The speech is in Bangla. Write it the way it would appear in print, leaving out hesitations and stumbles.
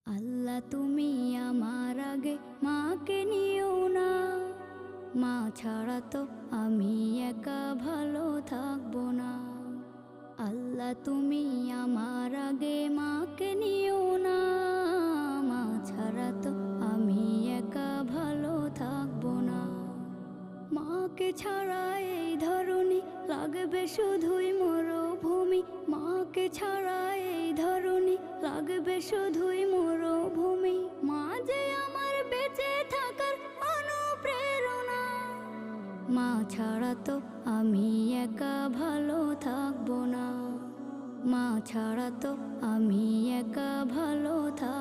আল্লাহ তুমি আমার আগে মাকে নিও না, মা ছাড়া তো আমি একা ভালো থাকবো না। আল্লাহ তুমি আমার আগে মাকে নিও না, মা ছাড়া তো আমি একা ভালো থাকবো না। মাকে ছাড়া এই ধরনী লাগবে শুধুই মরুভূমি, মাকে ছাড়া এই ধরনী লাগবে শুধুই মরুভূমি। মা যে আমার বেঁচে থাকার অনুপ্রেরণা, মা ছাড়া তো আমি একা ভালো থাকবো না, মা ছাড়া তো আমি একা ভালো থাকবো